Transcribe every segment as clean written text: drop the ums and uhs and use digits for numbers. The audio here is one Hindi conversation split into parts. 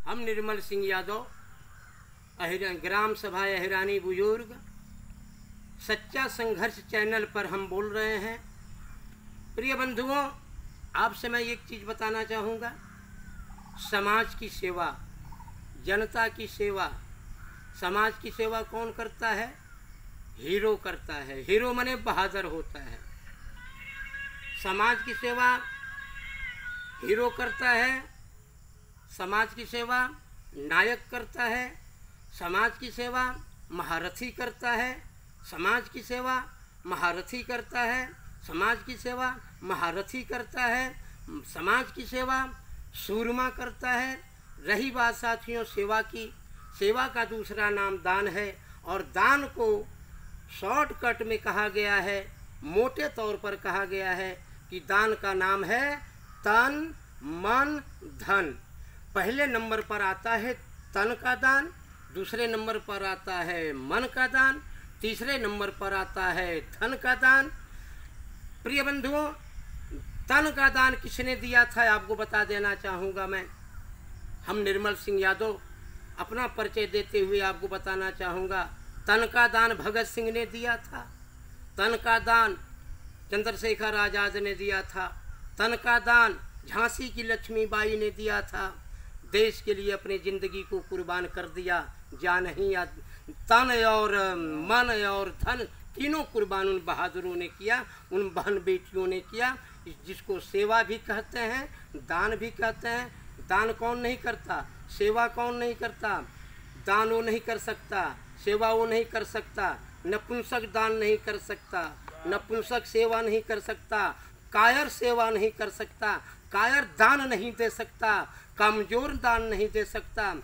हम निर्मल सिंह यादव ग्राम सभा अहिरानी बुजुर्ग सच्चा संघर्ष चैनल पर हम बोल रहे हैं। प्रिय बंधुओं, आपसे मैं एक चीज़ बताना चाहूँगा। समाज की सेवा, जनता की सेवा, समाज की सेवा कौन करता है? हीरो करता है। हीरो माने बहादुर होता है। समाज की सेवा हीरो करता है, समाज की सेवा नायक करता है, समाज की सेवा महारथी करता है, समाज की सेवा महारथी करता है, समाज की सेवा महारथी करता है, समाज की सेवा सूरमा करता है। रही बात साथियों सेवा की, सेवा का दूसरा नाम दान है और दान को शॉर्टकट में कहा गया है, मोटे तौर पर कहा गया है कि दान का नाम है तन मन धन। पहले नंबर पर आता है तन का दान, दूसरे नंबर पर आता है मन का दान, तीसरे नंबर पर आता है धन का दान। प्रिय बंधुओं, तन का दान किसने दिया था आपको बता देना चाहूँगा मैं। हम निर्मल सिंह यादव अपना परिचय देते हुए आपको बताना चाहूँगा, तन का दान भगत सिंह ने दिया था, तन का दान चंद्रशेखर आज़ाद ने दिया था, तन का दान झांसी की लक्ष्मीबाई ने दिया था। देश के लिए अपनी ज़िंदगी को कुर्बान कर दिया। जान ही तन और मन और धन तीनों कुर्बान उन बहादुरों ने किया, उन बहन बेटियों ने किया, जिसको सेवा भी कहते हैं, दान भी कहते हैं। दान कौन नहीं करता? सेवा कौन नहीं करता? दान वो नहीं कर सकता, सेवा वो नहीं कर सकता, नपुंसक दान नहीं कर सकता, नपुंसक सेवा नहीं कर सकता, कायर सेवा नहीं कर सकता, कायर दान नहीं दे सकता, कमज़ोर दान नहीं दे सकता।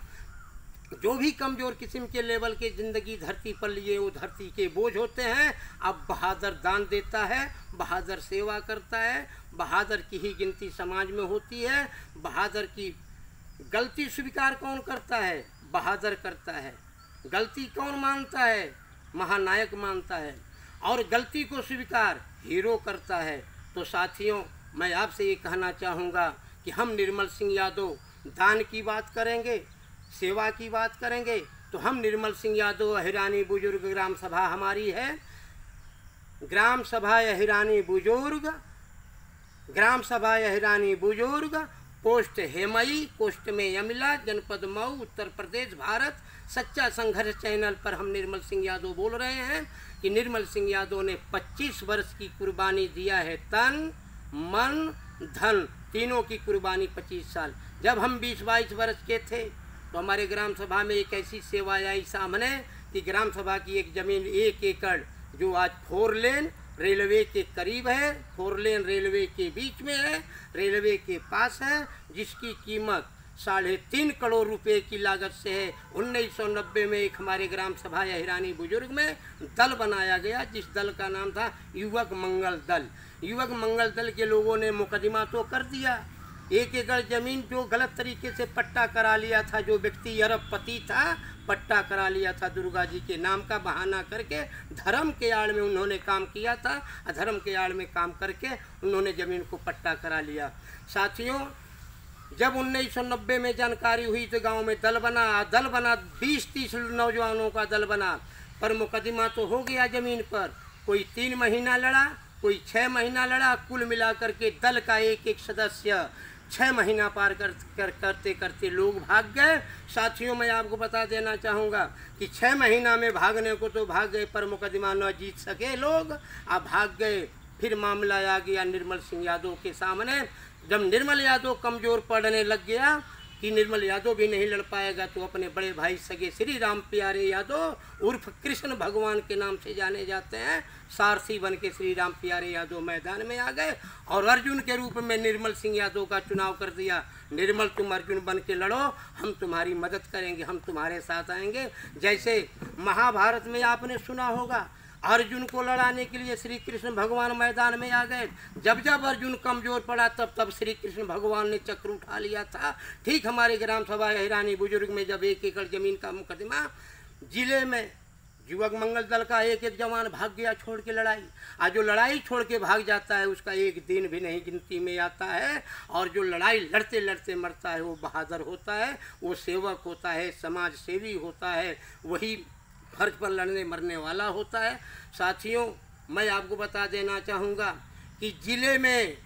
जो भी कमज़ोर किस्म के लेवल के ज़िंदगी धरती पर लिए वो धरती के बोझ होते हैं। अब बहादुर दान देता है, बहादुर सेवा करता है, बहादुर की ही गिनती समाज में होती है। बहादुर की गलती स्वीकार कौन करता है? बहादुर करता है। गलती कौन मानता है? महानायक मानता है। और गलती को स्वीकार हीरो करता है। तो साथियों, मैं आपसे ये कहना चाहूँगा कि हम निर्मल सिंह यादव दान की बात करेंगे, सेवा की बात करेंगे, तो हम निर्मल सिंह यादव अहिरानी बुजुर्ग ग्राम सभा हमारी है। ग्राम सभा अहिरानी बुजुर्ग, ग्राम सभा अहिरानी बुजुर्ग, पोस्ट हेमई, पोस्ट में यमिला, जनपद मऊ, उत्तर प्रदेश, भारत। सच्चा संघर्ष चैनल पर हम निर्मल सिंह यादव बोल रहे हैं कि निर्मल सिंह यादव ने 25 वर्ष की कुर्बानी दिया है। तन मन धन तीनों की कुर्बानी 25 साल। जब हम 20-22 वर्ष के थे तो हमारे ग्राम सभा में एक ऐसी सेवा आई सामने कि ग्राम सभा की एक ज़मीन 1 एकड़ जो आज 4 लेन रेलवे के करीब है, 4 लेन रेलवे के बीच में है, रेलवे के पास है, जिसकी कीमत 3.5 करोड़ रुपए की लागत से है। 1990 में एक हमारे ग्राम सभा अहिरानी बुजुर्ग में दल बनाया गया, जिस दल का नाम था युवक मंगल दल। युवक मंगल दल के लोगों ने मुकदमा तो कर दिया। 1 एकड़ ज़मीन जो गलत तरीके से पट्टा करा लिया था, जो व्यक्ति अरबपति था, पट्टा करा लिया था दुर्गा जी के नाम का बहाना करके। धर्म के आड़ में उन्होंने काम किया था, अधर्म के आड़ में काम करके उन्होंने ज़मीन को पट्टा करा लिया। साथियों, जब 1990 में जानकारी हुई तो गांव में दल बना 20-30 नौजवानों का दल बना, पर मुकदमा तो हो गया ज़मीन पर। कोई 3 महीना लड़ा, कोई 6 महीना लड़ा, कुल मिलाकर के दल का एक सदस्य 6 महीना पार करते करते लोग भाग गए। साथियों, मैं आपको बता देना चाहूँगा कि 6 महीना में भागने को तो भाग गए, पर मुकदमा न जीत सके लोग, अब भाग गए। फिर मामला आ गया निर्मल सिंह यादव के सामने। जब निर्मल यादव कमज़ोर पड़ने लग गया कि निर्मल यादव भी नहीं लड़ पाएगा, तो अपने बड़े भाई सगे श्री राम प्यारे यादव उर्फ कृष्ण भगवान के नाम से जाने जाते हैं, सारथी बन के श्री राम प्यारे यादव मैदान में आ गए और अर्जुन के रूप में निर्मल सिंह यादव का चुनाव कर दिया। निर्मल, तुम अर्जुन बन के लड़ो, हम तुम्हारी मदद करेंगे, हम तुम्हारे साथ आएंगे। जैसे महाभारत में आपने सुना होगा, अर्जुन को लड़ाने के लिए श्री कृष्ण भगवान मैदान में आ गए। जब जब अर्जुन कमज़ोर पड़ा तब तब श्री कृष्ण भगवान ने चक्र उठा लिया था। ठीक हमारे ग्राम सभा अहिरानी बुजुर्ग में जब 1 एकड़ ज़मीन का मुकदमा जिले में युवक मंगल दल का एक एक जवान भाग गया छोड़ के लड़ाई। आज जो लड़ाई छोड़ के भाग जाता है उसका एक दिन भी नहीं गिनती में आता है, और जो लड़ाई लड़ते लड़ते मरता है वो बहादुर होता है, वो सेवक होता है, समाज सेवी होता है, वही फर्ज पर लड़ने मरने वाला होता है। साथियों, मैं आपको बता देना चाहूँगा कि ज़िले में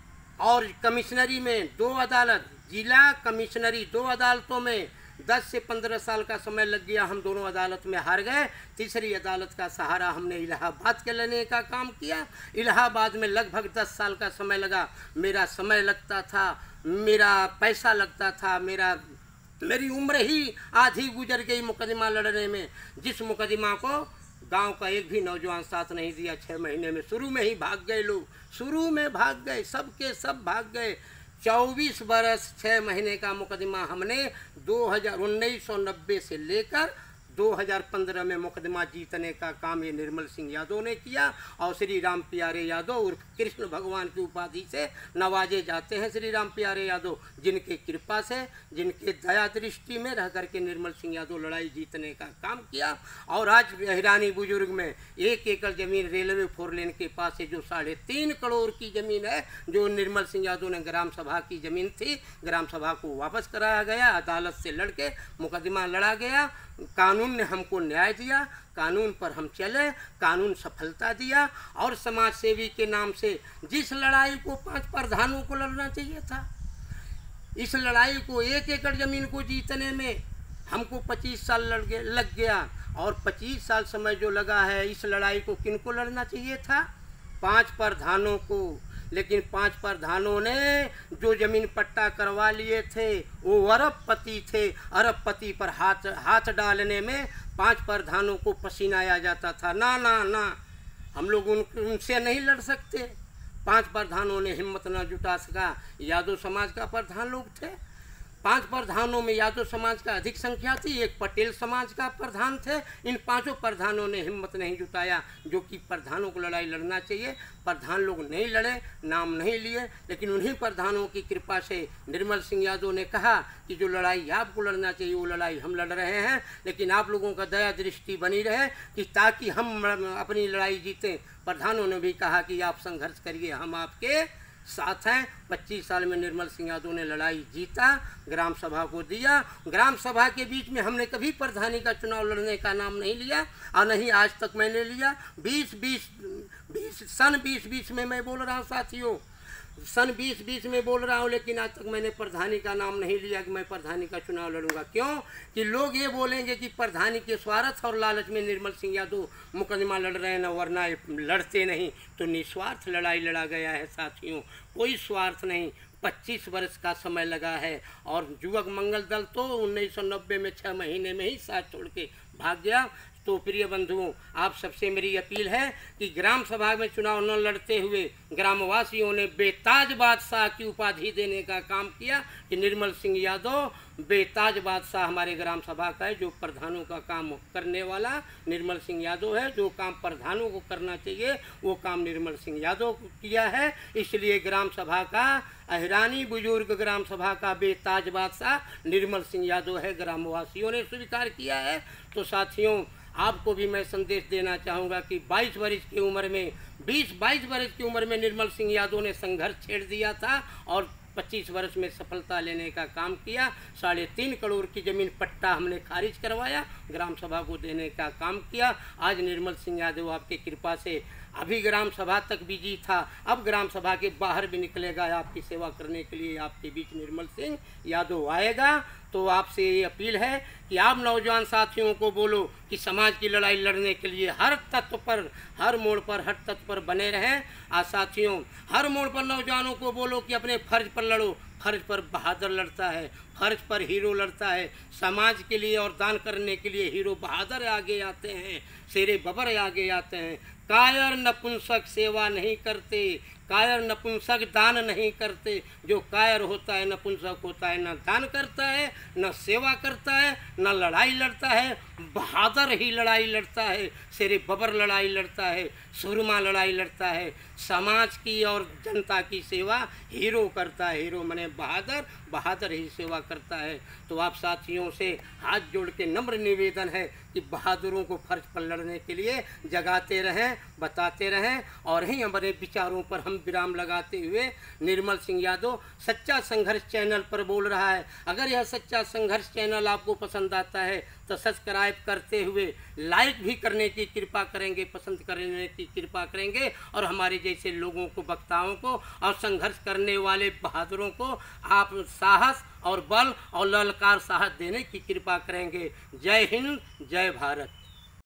और कमिश्नरी में 2 अदालत, जिला कमिश्नरी 2 अदालतों में 10 से 15 साल का समय लग गया। हम दोनों अदालत में हार गए। तीसरी अदालत का सहारा हमने इलाहाबाद के लेने का काम किया। इलाहाबाद में लगभग 10 साल का समय लगा। मेरा समय लगता था, मेरा पैसा लगता था, मेरी उम्र ही आधी गुजर गई मुकदमा लड़ने में, जिस मुकदमा को गांव का एक भी नौजवान साथ नहीं दिया। 6 महीने में शुरू में ही भाग गए लोग, शुरू में भाग गए, सब के सब भाग गए। 24 बरस 6 महीने का मुकदमा हमने 1990 से लेकर 2015 में मुकदमा जीतने का काम ये निर्मल सिंह यादव ने किया। और श्री राम प्यारे यादव उर्फ कृष्ण भगवान की उपाधि से नवाजे जाते हैं श्री राम प्यारे यादव, जिनके कृपा से, जिनके दया दृष्टि में रह करके निर्मल सिंह यादव लड़ाई जीतने का काम किया। और आज हिरानी बुजुर्ग में 1 एकड़ ज़मीन रेलवे 4 लेन के पास है, जो 3.5 करोड़ की ज़मीन है, जो निर्मल सिंह यादव ने ग्राम सभा की ज़मीन थी, ग्राम सभा को वापस कराया गया। अदालत से लड़के मुकदमा लड़ा गया। कानून ने हमको न्याय दिया, कानून पर हम चले, कानून सफलता दिया। और समाज सेवी के नाम से जिस लड़ाई को 5 प्रधानों को लड़ना चाहिए था, इस लड़ाई को 1 एकड़ ज़मीन को जीतने में हमको 25 साल लग गया। और 25 साल समय जो लगा है, इस लड़ाई को किनको लड़ना चाहिए था? 5 प्रधानों को। लेकिन 5 प्रधानों ने जो जमीन पट्टा करवा लिए थे वो अरबपति थे। अरबपति पर हाथ डालने में 5 प्रधानों को पसीना आ जाता था। ना ना ना, हम लोग उनसे नहीं लड़ सकते। 5 प्रधानों ने हिम्मत न जुटा सका। यादव समाज का प्रधान लोग थे। 5 प्रधानों में यादव समाज का अधिक संख्या थी, 1 पटेल समाज का प्रधान थे। इन 5 प्रधानों ने हिम्मत नहीं जुटाया, जो कि प्रधानों को लड़ाई लड़ना चाहिए। प्रधान लोग नहीं लड़े, नाम नहीं लिए, लेकिन उन्हीं प्रधानों की कृपा से निर्मल सिंह यादव ने कहा कि जो लड़ाई आपको लड़ना चाहिए वो लड़ाई हम लड़ रहे हैं, लेकिन आप लोगों का दया दृष्टि बनी रहे कि ताकि हम अपनी लड़ाई जीतें। प्रधानों ने भी कहा कि आप संघर्ष करिए, हम आपके साथ हैं। 25 साल में निर्मल सिंह यादव ने लड़ाई जीता, ग्राम सभा को दिया। ग्राम सभा के बीच में हमने कभी प्रधानी का चुनाव लड़ने का नाम नहीं लिया, और नहीं आज तक मैंने लिया। 2020 में मैं बोल रहा हूँ साथियों, सन 2020 में बोल रहा हूँ, लेकिन आज तक मैंने प्रधानी का नाम नहीं लिया कि मैं प्रधानी का चुनाव लड़ूंगा। क्यों? कि लोग ये बोलेंगे कि प्रधानी के स्वार्थ और लालच में निर्मल सिंह यादव मुकदमा लड़ रहे हैं ना, वरना लड़ते नहीं। तो निस्वार्थ लड़ाई लड़ा गया है साथियों, कोई स्वार्थ नहीं। 25 वर्ष का समय लगा है। और युवक मंगल दल तो 1990 में 6 महीने में ही साथ छोड़ के भाग गया। तो प्रिय बंधुओं, आप सबसे मेरी अपील है कि ग्राम सभा में चुनाव न लड़ते हुए ग्रामवासियों ने बेताज बादशाह की उपाधि देने का काम किया कि निर्मल सिंह यादव बेताज बादशाह हमारे ग्राम सभा का है। जो प्रधानों का काम करने वाला निर्मल सिंह यादव है, जो काम प्रधानों को करना चाहिए वो काम निर्मल सिंह यादव किया है। इसलिए ग्राम सभा का, अहिरानी बुजुर्ग ग्राम सभा का बेताज बादशाह निर्मल सिंह यादव है, ग्रामवासियों ने स्वीकार किया है। तो साथियों, आपको भी मैं संदेश देना चाहूँगा कि 22 वर्ष की उम्र में 22 वर्ष की उम्र में निर्मल सिंह यादव ने संघर्ष छेड़ दिया था और 25 वर्ष में सफलता लेने का काम किया। 3.5 करोड़ की ज़मीन पट्टा हमने खारिज करवाया, ग्राम सभा को देने का काम किया। आज निर्मल सिंह यादव आपके कृपा से अभी ग्राम सभा तक बिजी था, अब ग्राम सभा के बाहर भी निकलेगा आपकी सेवा करने के लिए। आपके बीच निर्मल सिंह यादव आएगा। तो आपसे ये अपील है कि आप नौजवान साथियों को बोलो कि समाज की लड़ाई लड़ने के लिए हर तत्व पर, हर मोड़ पर, हर तत्व पर बने रहें। आज साथियों, हर मोड़ पर नौजवानों को बोलो कि अपने फर्ज पर लड़ो। फर्ज पर बहादुर लड़ता है, फर्ज पर हीरो लड़ता है। समाज के लिए और दान करने के लिए हीरो बहादुर आगे आते हैं, शेरे बबर आगे आते हैं। कायर नपुंसक सेवा नहीं करते, कायर नपुंसक दान नहीं करते। जो कायर होता है, नपुंसक होता है, न दान करता है, न सेवा करता है, न लड़ाई लड़ता है, बहादुर ही लड़ाई लड़ता है, शेरे बबर लड़ाई लड़ता है, सुरमा लड़ाई लड़ता है, समाज की और जनता की सेवा हीरो करता है। हीरो मने बहादुर, बहादुर ही सेवा करता है। तो आप साथियों से हाथ जोड़ के नम्र निवेदन है कि बहादुरों को फर्ज पर लड़ने के लिए जगाते रहें, बताते रहें। और ही हमारे विचारों पर हम विराम लगाते हुए निर्मल सिंह यादव सच्चा संघर्ष चैनल पर बोल रहा है। अगर यह सच्चा संघर्ष चैनल आपको पसंद आता है तो सब्सक्राइब करते हुए लाइक भी करने की कृपा करेंगे, पसंद करने की कृपा करेंगे। और हमारे जैसे लोगों को, वक्ताओं को और संघर्ष करने वाले बहादुरों को आप साहस और बल और ललकार साहस देने की कृपा करेंगे। जय हिंद, जय भारत।